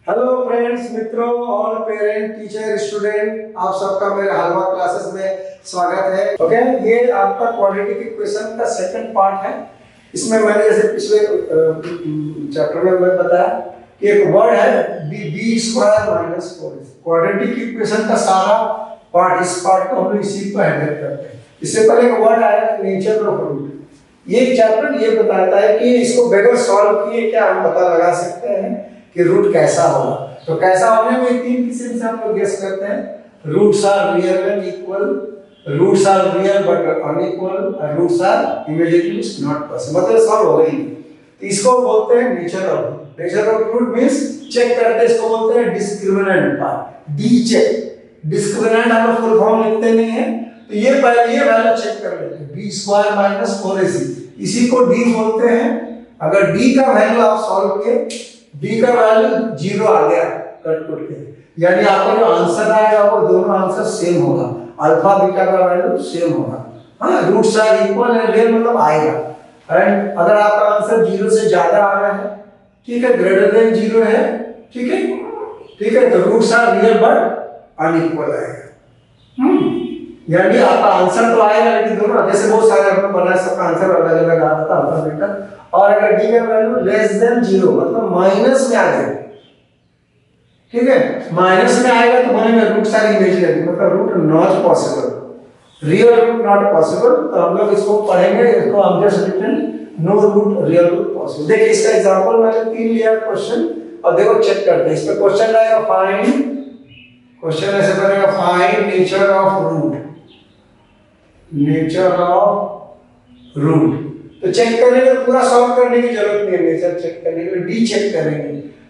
Hello friends, मित्रों और parent, teacher, student, आप सबका मेरे हलवा क्लासेस में स्वागत है। ओके, ये आपका क्वाड्रेटिक इक्वेशन का सेकंड पार्ट है। इसमें मैंने जैसे पिछले चैप्टर में मैं बताया कि एक वर्ड है B square minus 4। Quadratic equation का सारा पार्ट, इस पार्ट को हम इसी पर हैंडल करते हैं। इससे पहले एक वर्ड आया नेचर ऑफ रूट। ये चैप्टर ये बताता है कि इसको बगैर सॉल्व किए क्या हम पता लगा सकते हैं कि रूट कैसा होगा। तो कैसा होने में तीन किस्म से हम लोग गेस करते हैं। Roots are real and equal, roots are real but unequal, roots are imaginary not possible, मतलब सॉल्व हो गई। तो इसको बोलते हैं nature of root. Nature of root means check करते हैं, इसको बोलते हैं discriminant part, D check. Discriminant हम फुल फॉर्म लिखते नहीं है, तो ये पहले ये वैल्यू चेक कर लेते हैं, बी स्क्वायर माइनस 4ac, इसी को डी बोलते हैं। अगर डी का वैल्यू आप सॉल्व किए, डी का वैल्यू 0 आ गया कट कट के, यानी आपका जो आंसर आएगा वो दोनों आंसर सेम होगा, अल्फा बीटा का वैल्यू सेम होगा। हाँ, रूट्स आर इक्वल है, रियल मतलब आएगा। एंड अगर आपका आंसर 0 से ज्यादा आ रहा है, ठीक है, ग्रेटर देन 0 है, ठीक है, तो roots are real but unequal आएगा। यानी आपका आंसर तो आएगा, लेकिन दोनों जैसे बहुत सारे आपने बनाया, सबका आंसर अलग अलग आता था अल्फा बीटा। और अगर डी का वैल्यू लेस देन 0 मतलब माइनस में आ जाए, ठीक है, माइनस में आएगा तो बनेगा रूट्स आर इमेजिनरी, मतलब root not possible, real root not possible. तो हम लोग इसको पढ़ेंगे, इसको हम just written no root real root possible. देखिए इसका एग्जांपल मैंने 3 लिया क्वेश्चन, और देखो चेक करते हैं। इसमें क्वेश्चन आएगा फाइंड, क्वेश्चन ऐसे बनेगा find nature of root, nature of root. तो चेक करेंगे, पूरा सॉल्व करने की जरूरत नहीं है, नेचर चेक करने के लिए डी चेक करेंगे।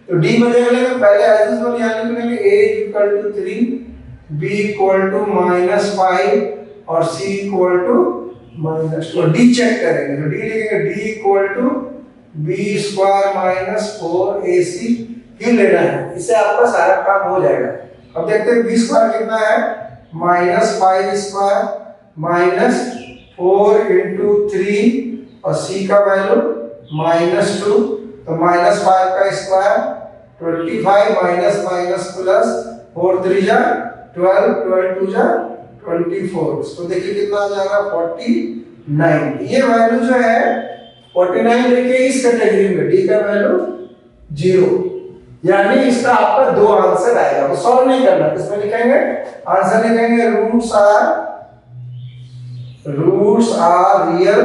तो डी में देख लेंगे पहले एज यूजुअल यहाँ लिखेंगे a equal to 3, b equal to -5 और c equal to -2। D check करेंगे, तो डी लिखेंगे d equal to b square minus 4ac ही लेना है, इससे आपका सारा काम हो जाएगा। अब देखते हैं b स्क्वायर कितना है, -5 स्क्वायर माइनस 4 इंटू 3 और c का वैल्यू -2, तो -5 का स्क्वायर 25 माइनस माइनस प्लस 4 3 जा 12, 12 2 जा 24। तो देखिए कितना आ जाएगा 49। ये वैल्यू जो है 49 देखिए इस कैटेगरी में डी का वैल्यू 0, यानी इसका आपका दो आंसर आएगा। वो सॉल्व नहीं करना, इसमें लिखेंगे आंसर लिखेंगे roots are real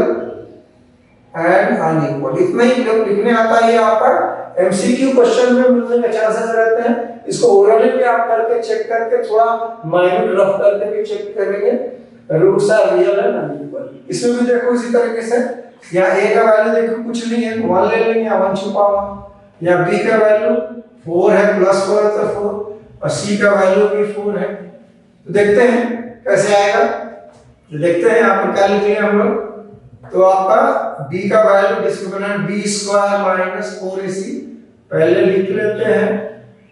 and unequal. इतना ही लिखने आता है। ये आपका एमसीक्यू क्वेश्चन में मिलने के चांसेस रहते हैं। इसको ओरली भी आप करके चेक करके थोड़ा माइन्यूट रफ करके भी चेक करेंगे, roots are real and unequal. इसमें भी देखो इसी तरीके से, यहाँ a का वैल्यू देखो कुछ नहीं है, 1 ले लेंगे, 1 छुपा हुआ, या b का वैल्यू 4 है, +4 है तो 4, और c का वैल्यू भी 4 है। तो देखते हैं कैसे आएगा, तो देखते हैं आप क्या लिख लिया हम लोग। तो आपका b का value discriminant b square minus 4ac पहले लिख लेते हैं।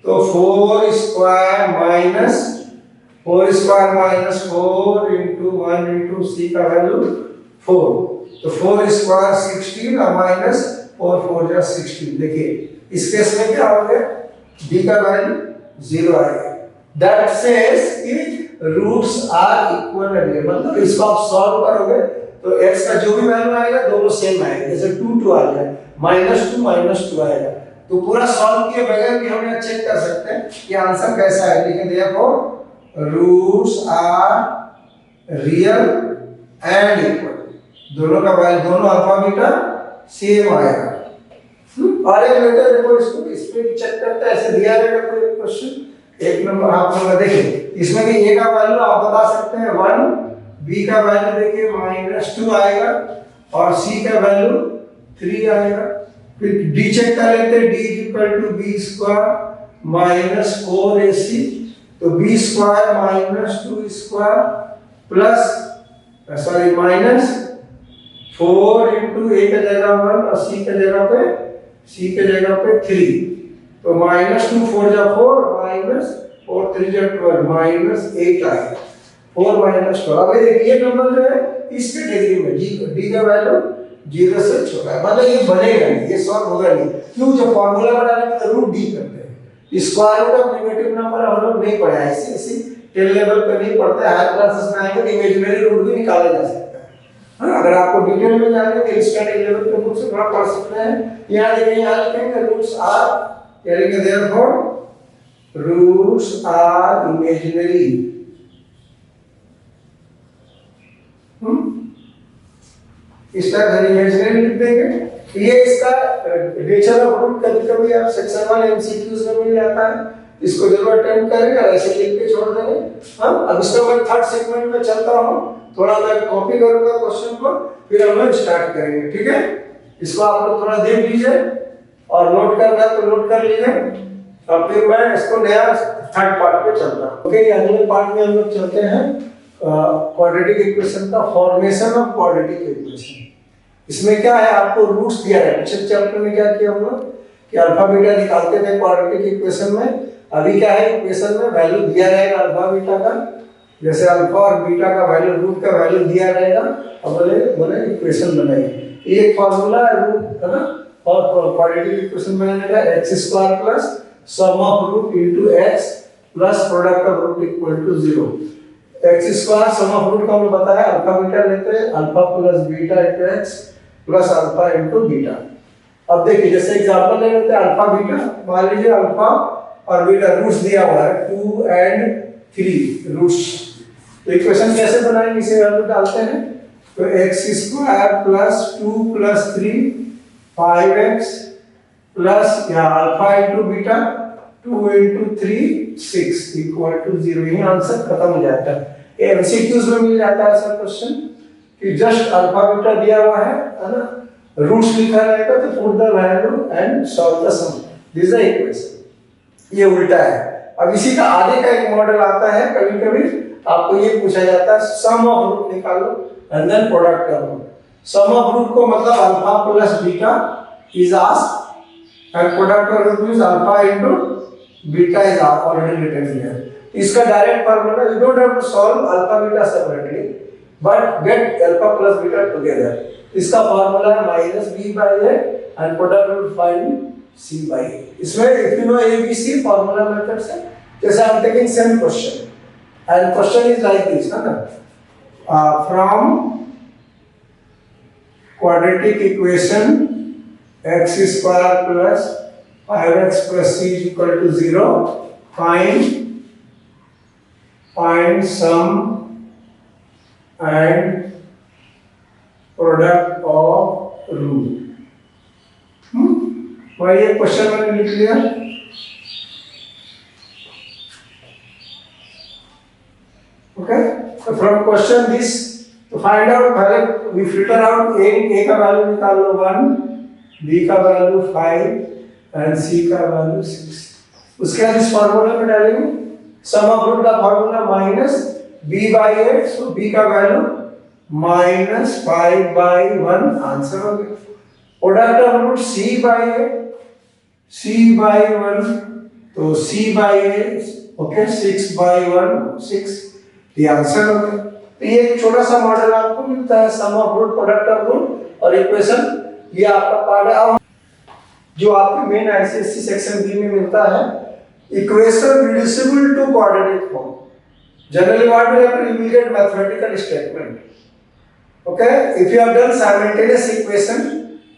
तो 4 square minus 4 into 1 into c का वैल्यू 4, तो 4 स्क्वायर 16 और माइनस 4 4 जा 16। देखिए इस केस में क्या हो गया, d का वैल्यू 0 आएगा। दैट सेज कि roots are equal and real, मतलब इसको आप सॉल्व करोगे तो x का जो भी वैल्यू आएगा दोनों सेम आएगा। जैसे 2 2 आ जाए, -2 आएगा। तो पूरा सॉल्व किए बगैर भी हम यहाँ चेक कर सकते हैं कि आंसर कैसा है। लिखें therefore roots are real and equal, दोनों का वैल्यू दोनों अल्फा बीटा सेम आएगा। और एक लेटर देखो, इसको इस पे चेक करते हैं, ऐसे दिया रहेगा कोई क्वेश्चन। एक नंबर आप लोग देखें, इसमें भी a का वैल्यू आप बता सकते हैं 1, b का वैल्यू देखिए -2 आएगा और c का वैल्यू 3 आएगा। फिर d चेक कर लेते हैं, d equal to b square minus 4ac, तो b square -2 square plus minus 4 into a की जगह 1 और c की जगह पे 3, तो -2 4 जा 4 माइनस 4 3 जा 12 -8 आएगा। 4 -12। अब ये नंबर जो है इस कैटेगरी में डी का वैल्यू 0 से छोटा है, मतलब ये बनेगा नहीं, ये सॉल्व होगा नहीं। क्यों, जो फॉर्मूला बनाने में रूट डी करते हैं, square root of negative number हम लोग नहीं पढ़े, इसी 10 लेवल पे नहीं पढ़ते, हायर क्लासेस में आएंगे तो इमेजिनरी रूट भी निकाला जा सकता है। हाँ, अगर आपको डिटेल में जाने तो स्टैटिक लेवल पे बुक से थोड़ा पढ़ सकते हैं। यहाँ देखिए, यहाँ लिखेंगे रूट्स आर, यानी कि देयरफॉर रूट्स आर इमेजिनरी। इस टाइप से इमेजिनरी लिख देंगे। ये इसका नेचर ऑफ रूट कभी-कभी आप सेक्शन 1 एमसीक्यूज में मिल जाता है, इसको जरूर अटेम्प्ट करेंगे और ऐसे लिख के छोड़ देंगे। हम अब इसका मैं थर्ड सेगमेंट में चलता हूँ, थोड़ा मैं कॉपी करूंगा क्वेश्चन को, फिर हम लोग स्टार्ट करेंगे, ठीक है। इसको आप लोग थोड़ा देख लीजिए और नोट करना है तो नोट कर लीजिए, और फिर मैं इसको नया थर्ड पार्ट पे चलता हूँ। ओके, अगले पार्ट में हम लोग चलते हैं क्वाड्रेटिक इक्वेशन का फॉर्मेशन ऑफ क्वाड्रेटिक इक्वेशन। इसमें क्या है, आपको रूट्स दिया है। पिछले चैप्टर में क्या किया हम लोग कि अल्फा बीटा निकालते थे क्वाड्रेटिक इक्वेशन में। अभी क्या है, इक्वेशन में वैल्यू दिया रहेगा अल्फा बीटा का, जैसे अल्फा और बीटा का वैल्यू, रूट का वैल्यू दिया रहेगा, और बोले इक्वेशन बनाइए। ये एक फार्मूला है रूट, है ना, और क्वाड्रेटिक इक्वेशन बनाने का x² plus sum of root into x plus product of root equal to 0। x² sum of root का हमने बताया, अल्फा बीटा लेते हैं, alpha plus beta into x plus alpha into beta. अब देखिए, जैसे एग्जांपल ले लेते हैं अल्फा बीटा, मान लीजिए अल्फा और बीटा रूट्स दिया हुआ है 2 and 3 रूट्स। तो इक्वेशन कैसे बनाएंगे, इसे वैल्यू डालते हैं, तो x² plus 2 plus 3 5x plus या alpha into beta 2 into 3 6 equal to 0। ये आंसर खत्म हो जाता है। एमसीक्यूज में मिल जाता है ऐसा क्वेश्चन कि जस्ट अल्फा बीटा दिया हुआ है ना, रूट्स लिखा रहेगा तो put the value and solve the sum, this is the equation. ये उल्टा है। अब इसी का आगे का एक मॉडल आता है, कभी कभी आपको ये पूछा जाता है सम ऑफ रूट निकालो and then product of root. Sum of root को मतलब alpha plus beta is asked and product of root is alpha into beta is already written here. इसका direct formula, you don't have to solve alpha beta separately but get alpha plus beta together. इसका formula है -b/a and product root find c/a। इसमें if you know abc formula method से, जैसे I am taking same question and question is like this, है ना, from quadratic equation x² plus 5x plus c is equal to 0, find sum and product of root। वही एक question मैंने लिख लिया। Okay, तो from question this to find out, पहले we filter out a का वैल्यू निकाल लो 1, b का वैल्यू 5 एंड c का वैल्यू 6। उसके बाद इस फार्मूला में डालेंगे सम ऑफ रूट का फार्मूला -b/a, सो b का वैल्यू -5/1, आंसर हो गया। प्रोडक्ट ऑफ रूट c/1, तो c/a, ओके, 6/1 6, ये आंसर हो गया। तो ये एक छोटा सा मॉडल आपको मिलता है, sum of root, product of root और इक्वेशन, ये आपका पार्ट है। अब जो आपके मेन आईसीएससी सेक्शन बी में मिलता है, equation reducible to quadratic form. Generally what will happen, you will get mathematical statement. Okay, if you have done simultaneous equation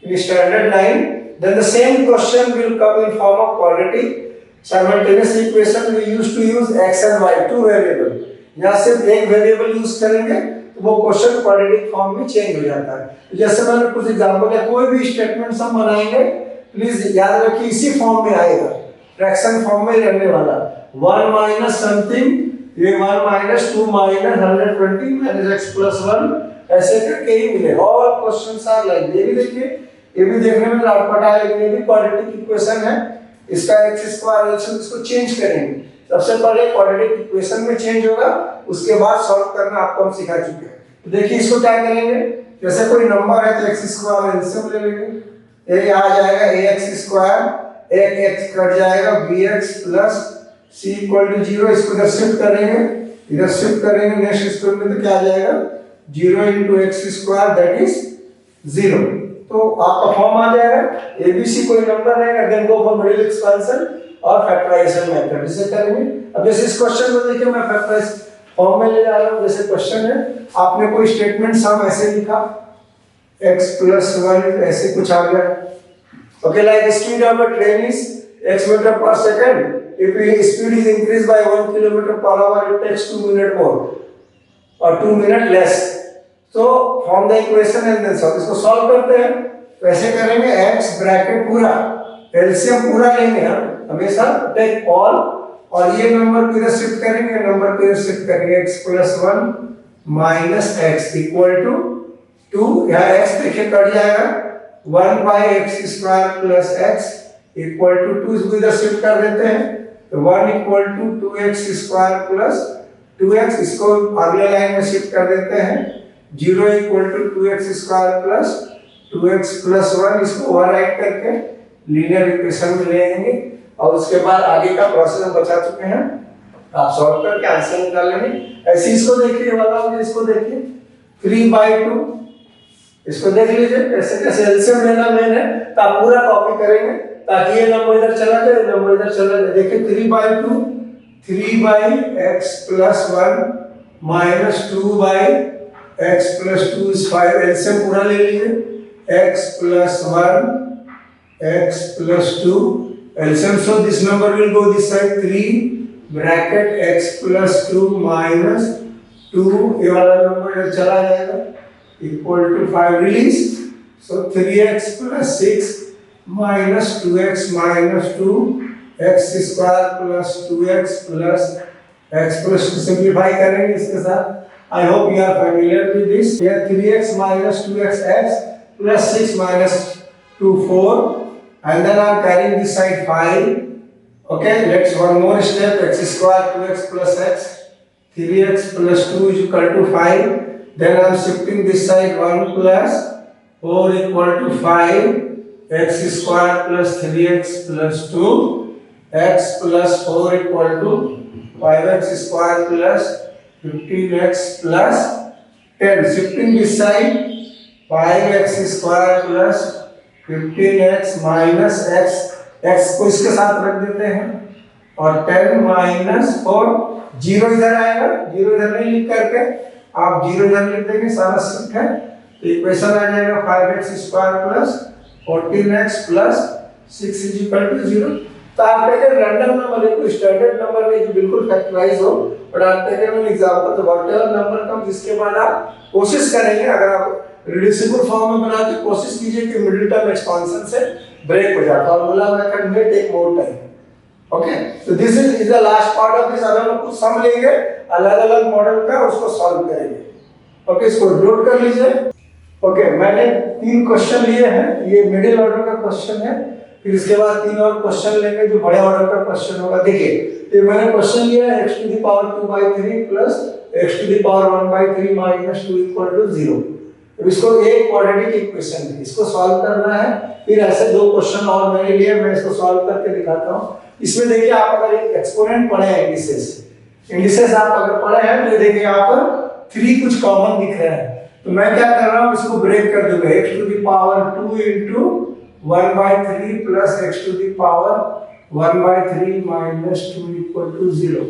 in standard 9, then the same question will come in form of quadratic simultaneous equation। we used to use x and y, two variable। यहाँ सिर्फ एक variable use करेंगे तो वो question quadratic form में change हो जाता है। जैसे मैंने कुछ एग्जांपल है, कोई भी स्टेटमेंट हम बनाएंगे प्लीज याद रखिए इसी फॉर्म में आएगा, फ्रैक्शन फॉर्म में रहने वाला। 1 माइनस समथिंग, ये 1 minus 2 minus 120 minus x plus 1, ऐसे करके ही मिले। ऑल क्वेश्चंस आर लाइक, ये भी देखिए, ये भी देखने में लटपटा है लेकिन ये भी क्वाड्रेटिक इक्वेशन है। इसका x² इसको चेंज करेंगे, सबसे पहले क्वाड्रेटिक इक्वेशन में चेंज होगा, उसके बाद सॉल्व करना आपको हम सिखा चुके हैं। तो देखिए इसको क्या करेंगे, जैसे कोई नंबर है तो x² एलसीएम ले लेंगे, ये आ जाएगा ax², एक x कट जाएगा bx plus c equal to 0। इसको इधर शिफ्ट करेंगे, इधर शिफ्ट करेंगे नेक्स्ट स्टेप में, तो क्या आ जाएगा 0 into x² दैट इज 0। तो आपका फॉर्म आ जाएगा, abc कोई नंबर रहेगा, then go for middle expansion और फैक्टराइजेशन मेथड इसे करेंगे। अब जैसे इस क्वेश्चन को देखिए, मैं फैक्टराइज फॉर्म में ले जा रहा हूँ। जैसे क्वेश्चन है, आपने कोई स्टेटमेंट सम ऐसे लिखा x + 1 ऐसे कुछ आ गया। Okay, like speed of a train is x metre per second, if speed is increased by 1 km/h it takes 2 minutes more or 2 minutes less. So from the equation and then solve, इसको solve करते हैं। तो ऐसे करेंगे, x bracket पूरा LCM पूरा लेंगे हम हमेशा, टेक ऑल, और ये नंबर को इधर शिफ्ट करेंगे, नंबर को इधर शिफ्ट करेंगे, x + 1 - x = 2। यहाँ x देखिए कट जाएगा, 1/x² + x = 2, इसको इधर शिफ्ट कर देते हैं। तो 1 = 2x² + 2x, इसको अगले लाइन में शिफ्ट कर देते हैं। 0 = 2x² + 2x + 1, इसको ओवरराइट करके लीनियर इक्वेशन में ले आएंगे, और उसके बाद आगे का प्रोसेस हम बचा चुके हैं, आप सॉल्व करके आंसर निकाल लेंगे। ऐसे इसको देखिए वाला, इसको देखिए 3/2, इसको देख लीजिए कैसे कैसे एलसीएम लेना मेन है, तो आप पूरा कॉपी करेंगे ताकि ये नंबर इधर चला जाए, नंबर इधर चला जाए। देखिए 3/2, 3/x + 1 - 2/x + 2 is 5, एलसीएम पूरा ले लीजिए, x + 1 x + 2, LCM, so this number will go this side, 3 bracket x + 2 - 2, ये वाला नंबर इधर चला जाएगा, = 5, release. so 3x + 6 - 2x - 2 x² + 2x + x + 2 simplify करेंगे इसके साथ। I hope you are familiar with this. Here 3x - 2x + 6 - 2 4, and then I am carrying this side 5. Okay, let's one more step, x² 2x + x, 3x + 2 = 5. Then I am shifting this side 1 + 4 = 5, x² + 3x + 2, x + 4 = 5x² + 15x + 10. Shifting this side 5x² + 15x - x, x को इसके साथ रख देते हैं, और 10 - 4, 0 इधर आएगा, 0 इधर नहीं लिख करके आप 0 इधर लिख देंगे, सारा शिफ्ट है, तो इक्वेशन आ जाएगा 5x² + 14x + 6 = 0। तो आप टेक रैंडम नंबर, कोई स्टैंडर्ड नंबर नहीं जो बिल्कुल फैक्टराइज हो, बट आप टेक एन एग्जांपल, तो व्हाटएवर नंबर कम, जिसके बाद आप कोशिश करेंगे, अगर आप रिड्यूसिबल फॉर्म में बनाते कोशिश कीजिए कि मिडिल टर्म एक्सपेंशन से ब्रेक हो जाए। फॉर्मूला मेथड में टेक मोर टाइम। ओके, तो this is the last part of this. अगर हम कुछ सम लेंगे अलग अलग मॉडल का, उसको सॉल्व करेंगे। ओके, इसको नोट कर लीजिए। ओके, मैंने 3 क्वेश्चन लिए हैं, ये मिडिल ऑर्डर का क्वेश्चन है, फिर इसके बाद 3 और क्वेश्चन लेंगे जो बड़े ऑर्डर का क्वेश्चन होगा। देखिए, ये मैंने क्वेश्चन लिया है x⁴ प्लस x⁴ 1/3 - 2 = 0। तो इसको एक क्वाड्रेटिक इक्वेशन है, इसको सॉल्व करना है। फिर ऐसे 2 क्वेश्चन और मैंने लिए, मैं इसको सॉल्व करके दिखाता हूं। इसमें देखिए, आप अगर एक एक्सपोनेंट पढ़े हैं, इंडिसेस आप अगर पढ़े हैं, तो देखिए यहाँ पर 3 कुछ कॉमन दिख रहा है, तो मैं क्या कर रहा हूँ, इसको ब्रेक कर दूंगा। x⁴ 2 × 1/3 + x⁴ 1/3 - 2 = 0।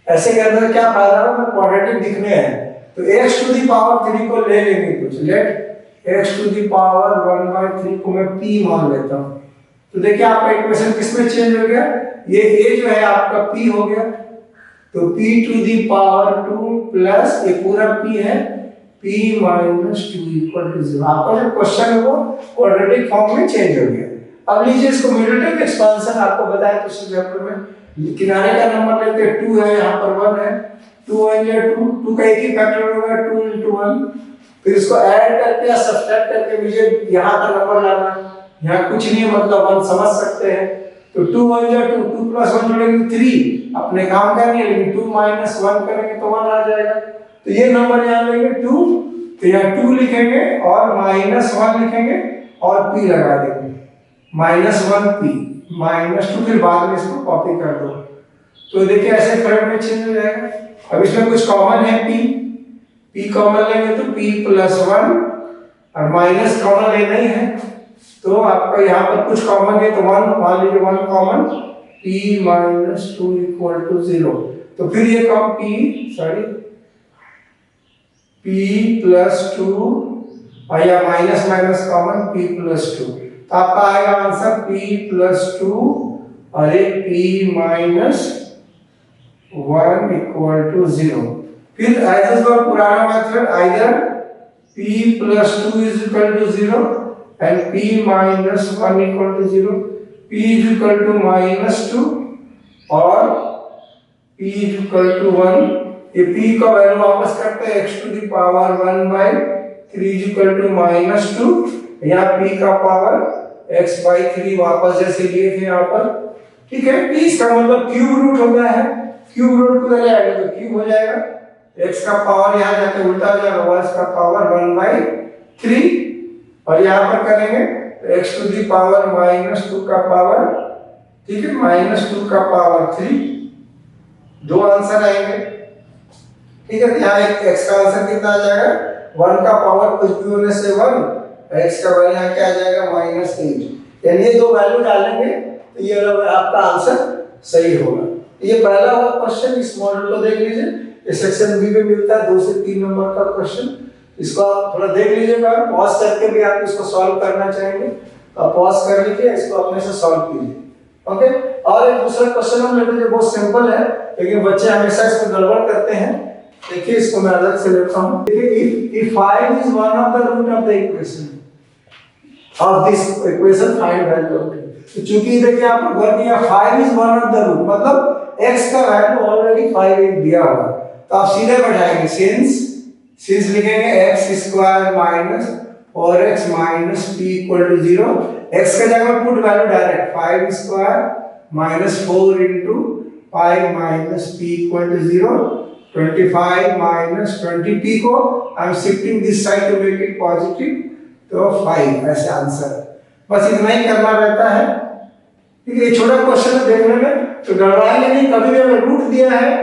ऐसे करने का क्या फायदा है, मैं क्वाड्रेटिक दिखने हैं, तो x⁴ को ले लेंगे कुछ, लेट x⁴ 1/3 को मैं p मान लेता हूं। तो देखिए आपका इक्वेशन किसमें चेंज हो गया, ये a जो है आपका p हो गया, तो p⁴ 2 प्लस ये पूरा p है, p - 2 = 0। आपका जो क्वेश्चन है वो क्वाड्रेटिक फॉर्म में चेंज हो गया। अब लीजिए इसको मिडिल टर्म एक्सपेंशन, आपको बताया पिछले चैप्टर में, किनारे का नंबर लेते हैं 2 है, यहाँ पर 1 है, 2 1 या 2 का एक ही फैक्टर होगा, 2 × 1, फिर इसको ऐड करके या सब्ट्रैक्ट करके मुझे यहाँ का नंबर लाना है, यहाँ कुछ नहीं मतलब 1 समझ सकते हैं, तो 2 1 या 2, 2 + 1 जोड़ेंगे 3, अपने काम करेंगे, लेकिन 2 - 1 करेंगे तो 1 आ जाएगा। तो ये नंबर यहाँ लेंगे 2, तो यहाँ 2 लिखेंगे और -1 लिखेंगे और p लगा देंगे, -1p -2, फिर बाद में इसको कॉपी कर दो। तो देखिए ऐसे फ्रंट में चेंज हो जाएगा। अब इसमें कुछ कॉमन है, p कॉमन लेंगे तो p + 1, और माइनस कॉमन लेना ही है, तो आपका यहाँ पर कुछ कॉमन है, तो 1 मान लीजिए, 1 common, p minus 2 equal to 0। तो फिर ये कम p प्लस 2 और या minus minus common p plus 2, तो आपका आएगा आंसर p प्लस 2 और एक p माइनस 1 इक्वल टू 0। फिर एज पर पुराना method, either p plus 2 is equal to 0 and p minus 1 equal to 0, p is equal to minus 2 और p is equal to 1। ये p का value वापस करते हैं x to the power 1 by 3 is equal to minus 2, यहाँ p का power x by 3 वापस जैसे लिए थे यहाँ पर, ठीक है। p इसका मतलब क्यूब रूट हो गया है, क्यूब रूट को ले आएगा तो क्यूब हो जाएगा, x का पावर यहाँ जाके उल्टा हो जाएगा, y का पावर 1 by 3 और यहाँ पर करेंगे तो x to the power minus 2 का पावर, ठीक है, माइनस 2 का पावर 3, दो आंसर आएंगे, ठीक है। यहाँ एक x का आंसर कितना आ जाएगा, 1 का पावर कुछ भी होने से 1, x का वैल्यू यहाँ क्या आ जाएगा माइनस 8, यानी ये दो वैल्यू डालेंगे तो ये आपका आंसर सही होगा। ये पहला हुआ क्वेश्चन, इस मॉडल को देख लीजिए, ये सेक्शन बी में मिलता है 2 से 3 नंबर का क्वेश्चन, इसको आप थोड़ा देख लीजिएगा, पॉज करके भी आप इसको सॉल्व करना चाहेंगे तो आप पॉज कर लीजिए, इसको अपने से सॉल्व कीजिए, ओके। और एक दूसरा क्वेश्चन हम लेते हैं जो बहुत सिंपल है, लेकिन बच्चे हमेशा इसमें गड़बड़ करते हैं। देखिए इसको मैं अलग से लेता हूं, देखिए if 5 is one of the root of the equation of this equation, find value of t। तो चूंकि देखिए आपको घर दिया 5 is one of the root, मतलब x का वैल्यू ऑलरेडी 5 दिया हुआ, तो आप सीधे बैठाएंगे सिंस लिखेंगे x square minus 4x minus p equal to 0, x का जगह put value direct 5 square minus 4 into 5 minus p equal to 0, 25 minus 20p को I am shifting this side to make it positive, तो 5 ऐसे answer, बस इतना ही करना रहता है, ठीक है। ये छोटा क्वेश्चन है देखने में, तो गड़बड़ाएंगे नहीं, कभी भी हमें रूट दिया है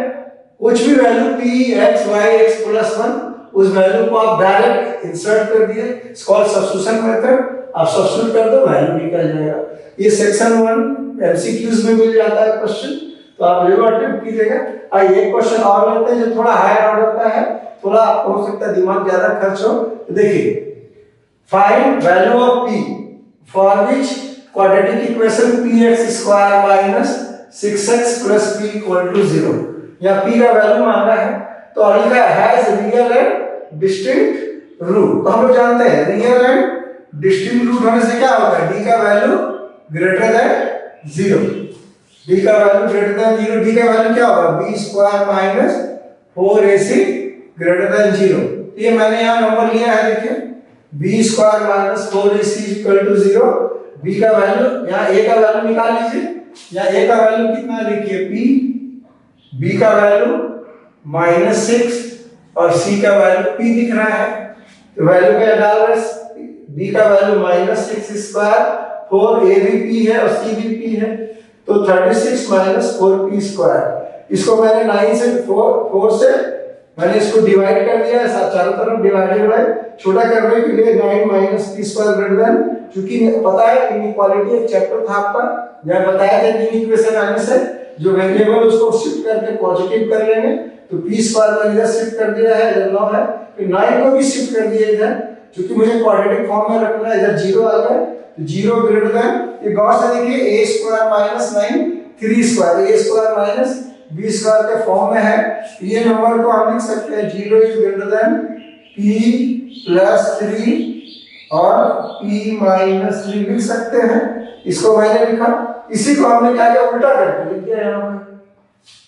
कुछ भी value p x y x plus 1, उस वैल्यू को आप डायरेक्ट इंसर्ट कर दिए, इट्स कॉल्ड सब्स्टिट्यूशन मेथड, आप सब्स्टिट्यूट कर दो वैल्यू निकल जाएगा। ये सेक्शन 1 एमसीक्यूज में मिल जाता है क्वेश्चन, तो आप जरूर अटेम्प्ट कीजिएगा। आइए एक क्वेश्चन और लेते हैं जो थोड़ा हायर ऑर्डर का है, थोड़ा आपको हो सकता है दिमाग ज्यादा खर्च हो। तो देखिए, find value of p for which quadratic equation px square minus 6x plus p equal to 0। यहाँ p का वैल्यू मांगा है, तो और लिखा has real and distinct root, तो हम लोग जानते हैं रियल एंड डिस्टिंक्ट रूट होने से क्या होता है, d का वैल्यू ग्रेटर देन 0, d का वैल्यू ग्रेटर देन 0, d का वैल्यू क्या होगा b square minus 4ac greater than 0। ये मैंने यहाँ नंबर लिया है, देखिए b square minus 4ac equal to 0, b का वैल्यू यहाँ a का वैल्यू निकाल लीजिए, यहाँ a का वैल्यू कितना लिखिए p, b का वैल्यू -6 और c का वैल्यू p दिख रहा है, तो वैल्यू क्या डाल रहे हैं, b का वैल्यू -6 स्क्वायर, 4a भी p है और c भी p है, तो 36 4p स्क्वायर। इसको मैंने 9 से 4 से मैंने इसको डिवाइड कर दिया है, चारों तरफ डिवाइडेड बाय, छोटा करने के लिए 9 p स्क्वायर ग्रेटर देन, क्योंकि पता है इनइक्वालिटी एक चैप्टर था आपका, जहाँ बताया था कि इक्वेशन आने से जो वेरिएबल उसको शिफ्ट करके पॉजिटिव कर लेंगे, तो p स्क्वायर में इधर शिफ्ट कर दिया है, इधर 9 है, फिर 9 को भी शिफ्ट कर दिया इधर, क्योंकि मुझे क्वाड्रेटिक फॉर्म में रखना है, इधर 0 आ गया, तो 0 ग्रेटर देन, ये गौर से देखिए a square minus 9 3 square, a square minus b square के फॉर्म में है, ये नंबर को हम लिख सकते हैं 0 is greater than p plus 3 और p माइनस 3 लिख सकते हैं। इसको मैंने लिखा, इसी को हमने क्या किया, उल्टा करके लिख दिया यहाँ पर,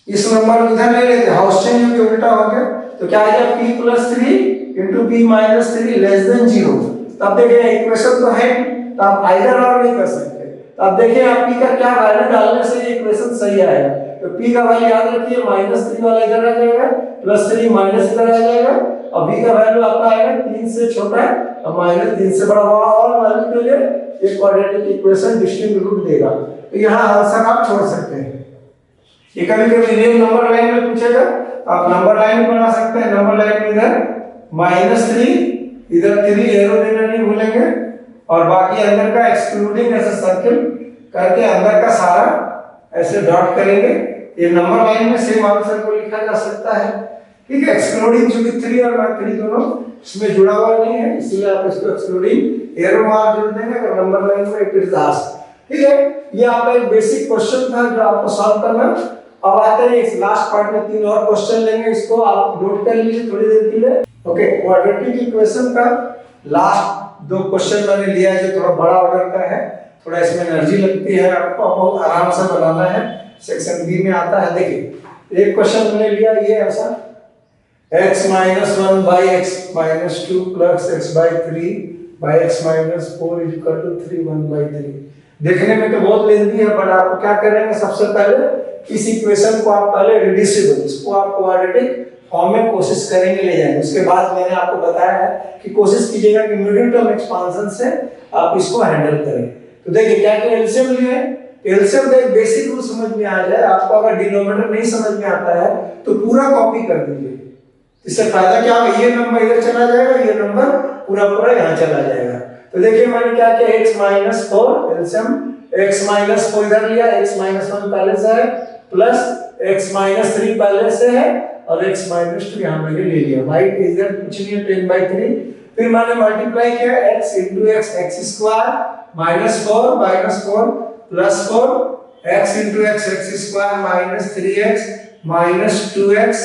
इस नंबर को इधर ले लेते, हाउस चेंज होके उल्टा हो गया, तो क्या आ गया p plus 3 into p minus 3 less than 0। तब देखिए इक्वेशन तो है, तो आप आइदर और नहीं कर सकते, तो अब देखिए आप p का क्या वैल्यू डालने से ये इक्वेशन सही आएगा, तो p का वैल्यू याद रखिए -3 वाला इधर आ जाएगा, +3 माइनस इधर आ जाएगा, और b का वैल्यू आपका आएगा 3 से छोटा और -3 से बड़ा, और वैल्यू के लिए एक क्वाड्रेटिक इक्वेशन डिस्टिंक्ट रूट देगा, तो यहाँ आंसर आप छोड़ सकते हैं। ये कभी-कभी रियल नंबर लाइन में पूछेगा, आप नंबर लाइन बना सकते हैं, नंबर लाइन में इधर -3 इधर 3 एरो देना नहीं भूलेंगे, और बाकी अंदर का एक्सक्लूडिंग ऐसे सर्किल करके अंदर का सारा ऐसे डॉट करेंगे, ये नंबर लाइन में सेम आंसर को लिखा जा सकता है। ठीक है, एक्सक्लूडिंग चूंकि 3 और 3 दोनों इसमें जुड़ा हुआ नहीं है, इसलिए आप इसको एक्सक्लूडिंग एरो मार्क जोड़ देंगे और नंबर लाइन में इट इज आस्क्ड। ठीक है, ये आपका एक बेसिक क्वेश्चन था जो आपको सॉल्व करना। अब आते हैं इस लास्ट पार्ट में 3 और क्वेश्चन लेंगे, इसको आप नोट कर लीजिए थोड़ी देर के लिए। ओके, क्वाड्रेटिक इक्वेशन का लास्ट 2 क्वेश्चन मैंने लिया है जो थोड़ा बड़ा ऑर्डर का है, थोड़ा इसमें एनर्जी लगती है, आपको बहुत आराम से बनाना है, सेक्शन बी में आता है। देखिए एक क्वेश्चन मैंने लिया ये ऐसा, x minus 1 by x minus 2 plus x by 3 by x minus 4 is equal to 3 1 by 3। देखने में तो बहुत लेंथी है, बट आप क्या करेंगे, सबसे पहले इस इक्वेशन को आप पहले रिड्यूसिबल, इसको आप क्वाड्रेटिक फॉर्म में कोशिश करेंगे ले जाएंगे। उसके बाद मैंने आपको बताया है कि कोशिश कीजिएगा कि मिडिल टर्म एक्सपांशन से आप इसको हैंडल करें। तो देखिए क्या कि एलसीएम लिए, एलसीएम का एक बेसिक रूल समझ में आ जाए आपको, अगर डिनोमिनेटर नहीं समझ में आता है तो पूरा कॉपी कर दीजिए। इससे फायदा क्या होगा, ये नंबर इधर चला जाएगा, ये नंबर पूरा पूरा यहाँ चला जाएगा। तो देखिए मैंने क्या किया, x minus 4 LCM, x minus 4 इधर लिया, x माइनस 1 पहले से है, प्लस x माइनस 3 पहले से है और x माइनस 2 यहाँ मैंने ले लिया। भाई इधर कुछ नहीं है, 10/3। फिर मैंने मल्टीप्लाई किया x into x, x square minus 4 plus 4 x into x, x square minus 3x minus 2x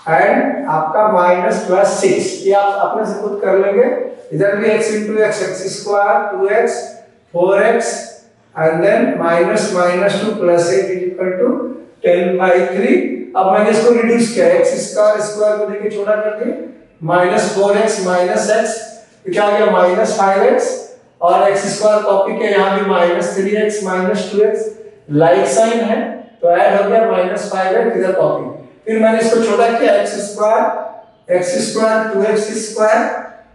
and आपका माइनस प्लस 6। ये आप अपने से खुद कर लेंगे। इधर भी x into x, x square 2x 4x and then minus 2 plus 8 is equal to 10/3। अब मैंने इसको रिड्यूस किया, x स्क्वायर को देखिए छोटा कर दिया, माइनस 4x माइनस x, क्या आ गया माइनस 5x, और x स्क्वायर कॉपी किया, यहाँ भी minus 3x minus 2x, like sign है तो ऐड हो गया माइनस 5x, इधर कॉपी। फिर मैंने इसको छोटा किया, x square 2x square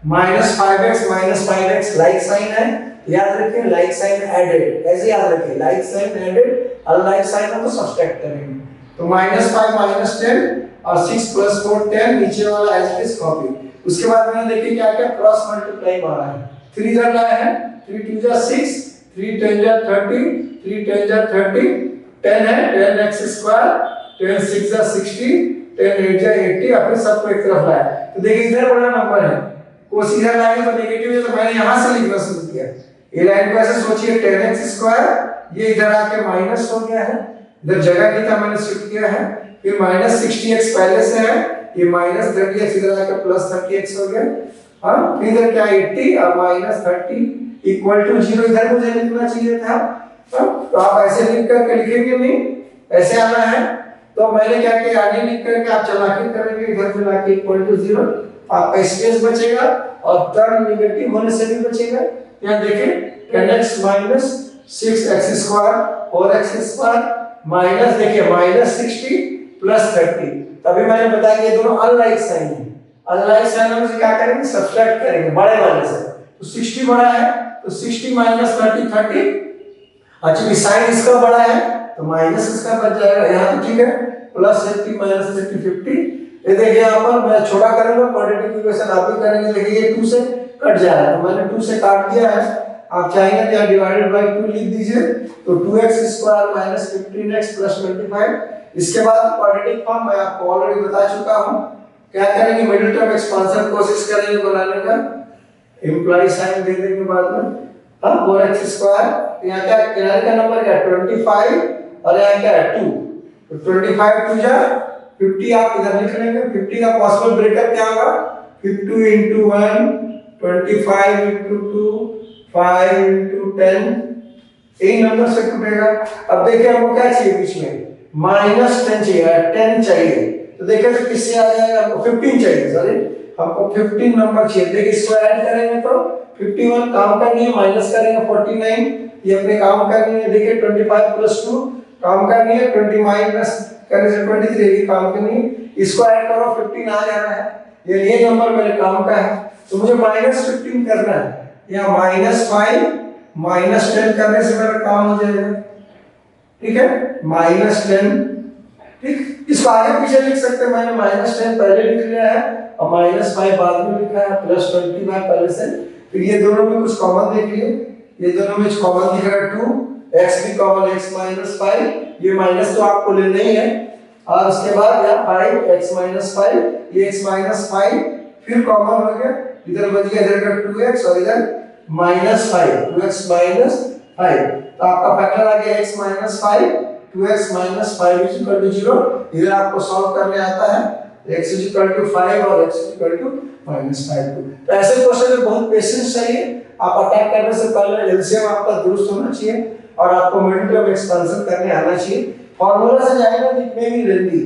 minus 5x like sign है, याद रखिए लाइक साइन एडेड, ऐसे याद रखिए लाइक साइन एडेड और लाइक साइन है तो सब्ट्रैक्ट करेंगे। तो माइनस 5 माइनस 10 और 6 प्लस 4 10, नीचे वाला एज इट इज कॉपी। उसके बाद मैंने देखिए क्या क्या क्रॉस मल्टीप्लाई मारा है, 3 इधर लाया है, 3 2 जा 6, 3 10 जा 30, 3 10 जा 30, 10 है 10x स्क्वायर, 10 6 जा 60, 10 8 जा 80, अपने सबको एक तरफ लाया। तो देखिए इधर बड़ा नंबर है, वो सीधा लाएंगे तो नेगेटिव है, तो मैंने यहां से लिखना शुरू किया। ये लाइन को ऐसे सोचिए 10x स्क्वायर, ये इधर आके माइनस हो गया है, इधर जगह नहीं था मैंने शिफ्ट किया है, फिर माइनस 60x पहले से है, ये माइनस 30x इधर आके प्लस 30x हो गया, हाँ फिर इधर क्या 80 और माइनस 30 इक्वल टू 0, इधर मुझे लिखना चाहिए था, तो आप ऐसे लिख करके लिखेंगे नहीं, ऐसे आना है। तो मैंने क्या किया, आगे लिख करके आप चालाकी करेंगे, इधर पे लाके इक्वल टू 0, आपका स्पेस बचेगा और टर्म नेगेटिव होने से भी बचेगा। यहाँ देखें 10x minus 6x square 4x square minus, देखिए माइनस 60 प्लस 30। तभी मैंने बताया कि ये दोनों अनलाइक साइन है, अनलाइक साइन में से क्या करेंगे, सब्ट्रैक्ट करेंगे बड़े वाले से। तो 60 बड़ा है तो 60 माइनस 30 30, अच्छा साइन इसका बड़ा है तो माइनस इसका बच जाएगा, यहाँ तो ठीक है, प्लस 30 माइनस 30 50। ये देखिए यहाँ पर मैं छोटा करूंगा, क्वाड्रेटिक इक्वेशन आप भी करेंगे, देखिए ये 2 से कट जा रहा है, तो मैंने 2 से काट दिया है। आप चाहेंगे तो यहाँ डिवाइडेड बाय 2 लिख दीजिए, तो 2x square minus 15x plus 25। इसके बाद क्वाड्रेटिक फॉर्म मैं आपको ऑलरेडी बता चुका हूँ, क्या करेंगे, मिडिल टर्म एक्सपांशन कोशिश करेंगे बनाने का, इंप्लाई साइन दे देंगे बाद में, हाँ 4x स्क्वायर, यहाँ क्या किनारे का नंबर क्या 25 और यहाँ क्या है 2, तो 25 2 जा 50, आप इधर लिख लेंगे। 50 का पॉसिबल ब्रेकअप क्या होगा, 50 into 1 25 into 2 5 into 10, यही नंबर से टूटेगा। अब देखिए हमको क्या चाहिए, बीच में माइनस 10 चाहिए, 10 चाहिए, तो देखिए तो किससे आ जाएगा, हमको 15 चाहिए, सॉरी हमको 15 नंबर चाहिए। देखिए इसको ऐड करेंगे तो 51 काम करनी है, माइनस करेंगे 49, ये अपने काम करनी है। देखिए 25 प्लस 2 काम करनी है, 20 माइनस करने से 23 भी काम करनी है, इसको ऐड करो 15 आ जा रहा है, ये नंबर मेरे काम का है। तो मुझे माइनस 15 करना है, या माइनस 5 माइनस 10 करने से मेरा काम हो जाएगा, ठीक है, माइनस 10, ठीक। इसको आगे पीछे लिख सकते हैं, मैंने माइनस 10 पहले लिख लिया है और माइनस 5 बाद में लिखा है, प्लस 25 पहले से। फिर ये दोनों में कुछ कॉमन देख लिए, ये दोनों में कॉमन दिख रहा है 2, x भी कॉमन x माइनस 5, ये माइनस तो आपको लेना ही है, और उसके बाद यहाँ 5x माइनस 5, ये x माइनस 5 फिर कॉमन हो गया, इधर बच गया इधर का 2x और इधर माइनस 5, 2x माइनस 5, तो आपका फैक्टर आ गया x minus 5, 2x minus 5 is equal to 0। इधर आपको सॉल्व करने आता है, x इज इक्वल टू 5 और x is equal to minus 5। तो ऐसे क्वेश्चन में बहुत पेशेंस चाहिए, आप अटैक करने से पहले एलसीएम आपका दुरुस्त होना चाहिए और आपको मिडिल टर्म एक्सपेंशन करने आना चाहिए। फॉर्मूला से जाएगा दिखने भी लेंदी,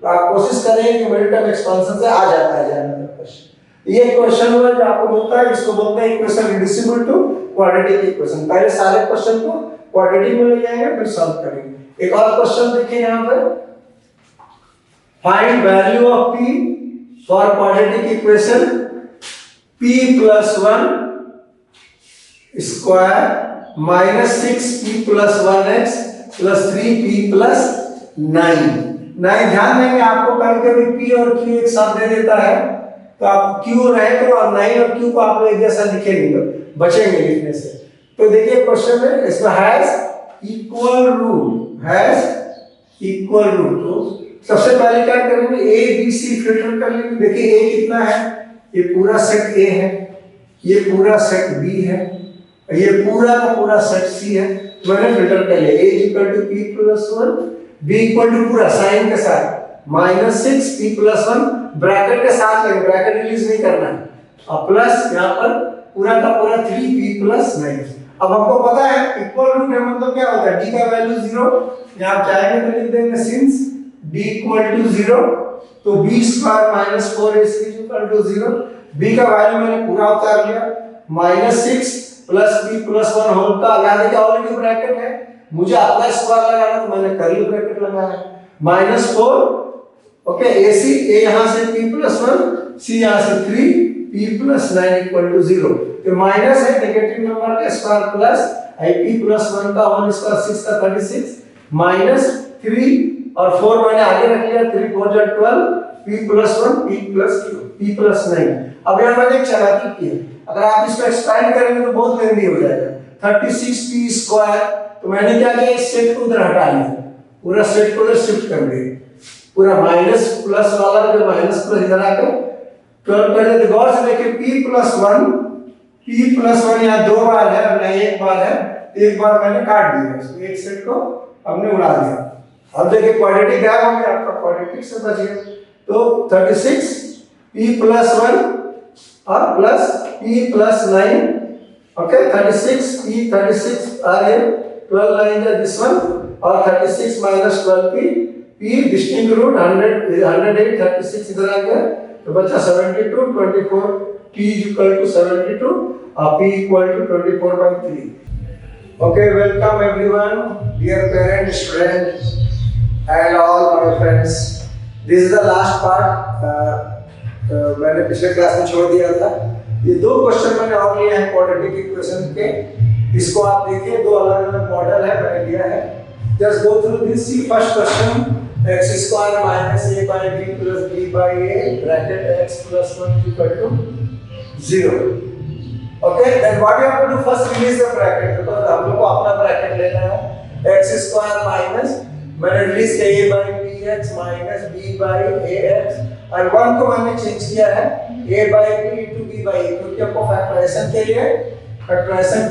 तो आप कोशिश करेंगे कि मिडिल टर्म एक्सपेंशन से आ जाता है जानने का क्वेश्चन। ये क्वेश्चन हुआ जो आपको मिलता है, इसको बोलते हैं equation reducible to quadratic equation. पहले सारे क्वेश्चन को क्वाड्रेटिक में ले जाएंगे फिर सॉल्व करेंगे। एक और क्वेश्चन देखिए यहाँ पर, find value of p for quadratic equation p plus 1 square minus 6p plus 1x plus 3p plus 9। ध्यान देंगे आपको कभी p और q एक साथ दे देता है, तो आप q रहे तो और 9 और q को आप लोग एक जैसा लिखेंगे, बचेंगे लिखने से। तो देखिए क्वेश्चन में इसमें हैज इक्वल रूट, तो सबसे पहले क्या करेंगे, a b c फिल्टर कर लेंगे। देखिए a कितना है, ये पूरा सेट A है, ये पूरा सेट B है, ये पूरा का पूरा सेट C है, मैंने फिल्टर कर लिया। A equal to P plus 1, B equal to पूरा साइन के साथ माइनस 6 P प्लस 1 ब्रैकेट के साथ लेंगे, ब्रैकेट रिलीज नहीं करना है, और प्लस यहाँ पर पूरा का पूरा 3P प्लस 9। अब हमको पता है इक्वल रूट है मतलब क्या होता है, D का वैल्यू 0, यहाँ चाहेंगे तो लिख देंगे सिंस D इक्वल टू 0, तो b square minus 4ac equal to 0। b का वैल्यू मैंने पूरा उतार लिया, minus 6 plus b plus 1 whole का, यानी कि ऑलरेडी ब्रैकेट है, मुझे अपना स्क्वायर लगाना तो मैंने कर्ली ब्रैकेट लगाया, माइनस 4, ओके, ac a यहाँ से p प्लस 1, c यहाँ से 3, p प्लस 9 इक्वल टू 0। तो माइनस है नेगेटिव नंबर का स्क्वायर प्लस ip प्लस 1 का होल स्क्वायर 6 का 36 माइनस 3 और 4 मैंने आगे रख लिया, 3 4 जा 12, p प्लस 1 p प्लस 9। अब यहाँ मैंने एक चालाकी की है, अगर आप इसको एक्सपेंड करेंगे तो बहुत लेंदी हो जाएगा, 36p स्क्वायर, तो मैंने क्या किया, इस सेट को उधर हटा लिया, पूरा सेट को उधर शिफ्ट कर दिया, पूरा माइनस प्लस वाला जो माइनस प्लस इधर आकर 12 कर देते। गौर से देखिए p प्लस 1 यहाँ 2 बार है और नहीं एक बार है, एक बार मैंने काट दिया, इसको एक सेट को हमने उड़ा दिया। अब देखिए क्वाड्रेटिक गायब हो गया, आपका क्वाड्रेटिक से बच गया, तो 36 p प्लस 1 और plus p plus 9, okay, 36 p 36 आ गया, 12 9 है दिस वन, और 36 minus 12p, p distinct root 108 36 इधर आ गया, तो बचा 72 24, p इक्वल टू 72 और p equal to 24/3। Okay, welcome everyone, dear parents, students, and all my friends. This is the last part. मैंने पिछले क्लास में छोड़ दिया था। ये दो क्वेश्चन मैंने और लिए हैं क्वाड्रेटिक इक्वेशन के। इसको आप देखिए, दो अलग-अलग मॉडल है मैंने लिया है। Just go through this. See first question, x square minus a by b plus b by a bracket x plus 1 equal to 0. Okay, then what you have to do, first release the bracket, because हम लोग को अपना bracket लेना है। x square minus मैंने release किया a by bx minus b by ax, और 1 को मैंने चेंज किया है a by b into b by a, क्योंकि आपको फैक्टराइजेशन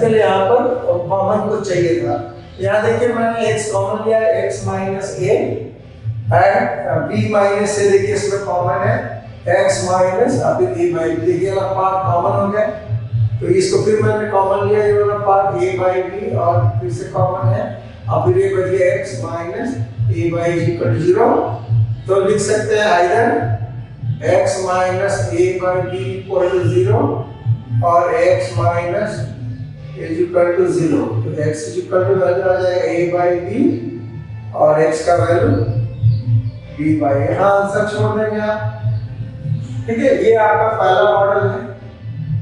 के लिए यहाँ पर कॉमन को चाहिए था। यहाँ देखिए मैंने x कॉमन लिया है, x minus a and b minus a, देखिए इसमें कॉमन है x माइनस अब a by b, देखिए वाला पार्ट कॉमन हो गया, तो इसको फिर मैंने कॉमन लिया, ये वाला पार्ट a by b और फिर से कॉमन है, अब फिर ये बच गया x minus a by b equal to 0। तो लिख सकते हैं either x minus a by b equal to 0 और x minus a equal to 0, तो x इक्वल टू वैल्यू आ जाएगा a by b और x का वैल्यू b by a। हाँ, आंसर छोड़ देंगे आप, ठीक है। ये आपका पहला मॉडल है,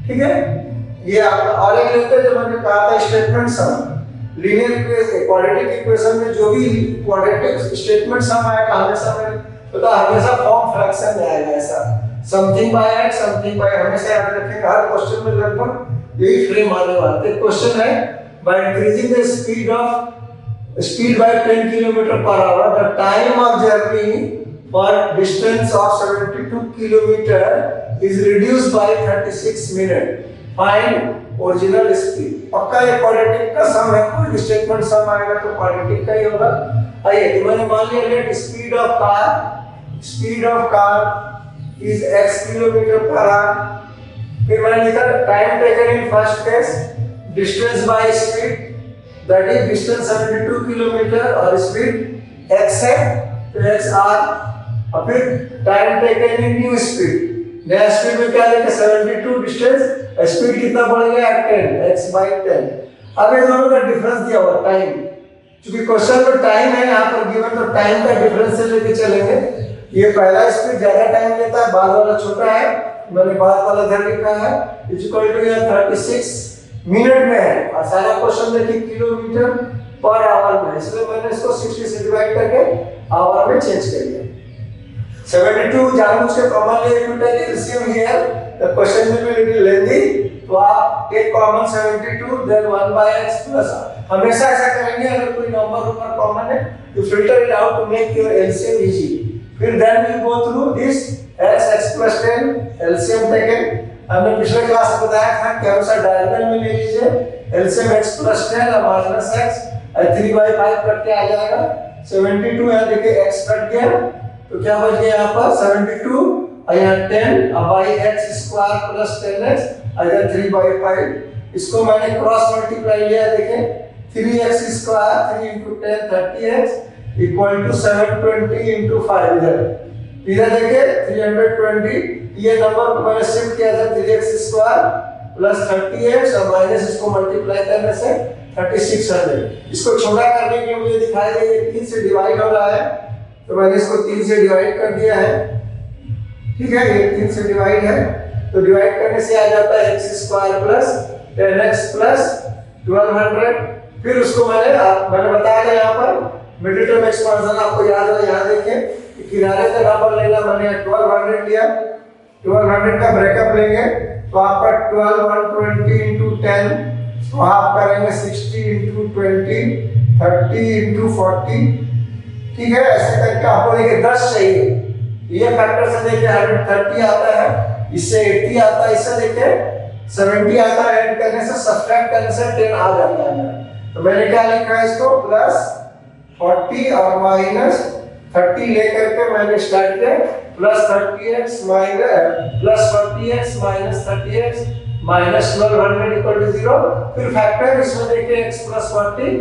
ठीक है। ये आपका और एक लेते हैं जो मैंने कहा था statement sum, linear equation quadratic equation में जो भी क्वाड्रेटिक स्टेटमेंट सम आएगा हमेशा फॉर्म फ्रैक्शन में आएगा, ऐसा something bye x something bye, हमेशा याद रखेंगे। हर क्वेश्चन में लगभग यही फ्रेम आने वाला है। क्वेश्चन है by increasing the speed of speed by 10 kilometer per hour, the time of journey for distance of 72 kilometer is reduced by 36 minutes. Find original speed. पक्का ये क्वाड्रेटिक का सम है, कोई स्टेटमेंट सम आएगा तो क्वाड्रेटिक का ही होगा। आइए तो मैंने मान लिया let speed of car is x kilometre per hour. फिर मैंने लिखा time taken in first case, distance by speed, that is distance 72 kilometre और स्पीड x है तो x r। और फिर time taken in new speed, नया स्पीड में क्या लिखा 72 डिस्टेंस, स्पीड कितना बढ़ गया 10 x by 10। अब ये दोनों का डिफरेंस दिया हुआ टाइम, क्योंकि क्वेश्चन में टाइम है यहाँ पर गिवन, तो टाइम का डिफरेंस से लेके चलेंगे। ये पहला स्पीड ज्यादा टाइम लेता है, बाद वाला छोटा है, मैंने बाद वाला इधर लिखा है, इक्वल टू 36 मिनट में है और सारा क्वेश्चन देखिए किलोमीटर पर आवर में, इसलिए मैंने इसको 60 से डिवाइड करके आवर में चेंज कर दिया। 72 जानबूझ के कॉमन ले, if you take LCM here the question will be little lengthy, तो आप take common 72 then 1 by x plus r। हमेशा ऐसा करेंगे, अगर कोई नंबर ऊपर कॉमन है तो filter it out to make your LCM easy. फिर then we go through this x plus 10 LCM taken. हमने पिछले क्लास में बताया था कि हमेशा डायगोनल में ले लीजिए एलसीएम x plus 10 और माइनस x, 3/5 कट के आ जाएगा। 72 है, देखिए x कट गया तो क्या बच गया यहाँ पर 72 और यहाँ 10 और by x square plus 10x और इधर 3/5। इसको मैंने क्रॉस मल्टीप्लाई लिया, देखें 3x square 3 into 10 30x equal to 720 into 5। इधर देखिए 320, ये नंबर को मैंने शिफ्ट किया था 3x स्क्वायर प्लस 30x और माइनस इसको मल्टीप्लाई करने से 3600। इसको छोटा करने के लिए मुझे दिखाई दे ये 3 से डिवाइड हो रहा है, तो मैंने इसको 3 से डिवाइड कर दिया है। ठीक है, ये 3 से डिवाइड है तो डिवाइड करने से आ जाता है x square plus 10x plus 1200। फिर उसको मैंने बताया था यहाँ पर मिडिल टर्म एक्सपांशन, आपको याद है, यहाँ देखें किनारे का नंबर लेना, मैंने 1200 लिया, 1200 का ब्रेकअप लेंगे तो आपका 12 120 into 10, तो आप करेंगे 60 into 20 30 into 40। ठीक है, ऐसे करके आपको देखिए 10 चाहिए, ये फैक्टर से देखिए 130 आता है, इससे 80 आता है, इससे देखिए 70 आता है, ऐड करने से सब्ट्रैक्ट करने से 10 आ जाता है। तो मैंने क्या लिखा है इसको प्लस 40 और माइनस 30 लेकर के मैंने स्टार्ट किया, plus 30x minus plus 40x minus 30x minus 1200 equal to 0। फिर फैक्टर इसमें देखिए x plus 40,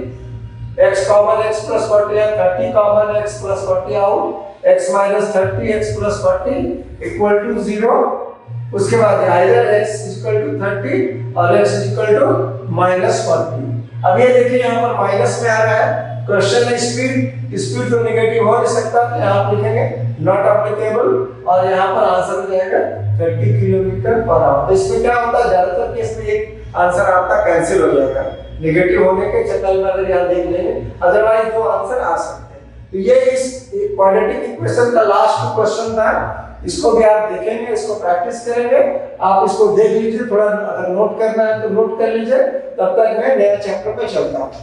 x common x plus 40 है, 30 common x plus 40 out, x minus 30 x plus 40 equal to 0। उसके बाद आइदर x इक्वल टू 30 और x equal to minus 40। अब ये देखिए यहाँ पर माइनस में आ रहा है, क्वेश्चन है स्पीड तो नेगेटिव हो नहीं सकता, यहाँ आप लिखेंगे नॉट एप्लीकेबल और यहाँ पर आंसर हो जाएगा 30 किलोमीटर पर आवर। तो इसमें क्या होता है, ज्यादातर केस में एक आंसर आपका कैंसिल हो जाएगा, नेगेटिव होने के चक्कर में अगर यहाँ देख लेंगे, अदरवाइज दो आंसर आ सकते हैं। तो ये इस क्वाड्रेटिक इक्वेशन का लास्ट क्वेश्चन था, इसको भी आप देखेंगे, इसको प्रैक्टिस करेंगे, आप इसको देख लीजिए, थोड़ा अगर नोट करना है तो नोट कर लीजिए। तब तक मैं नया चैप्टर पे चलता हूँ।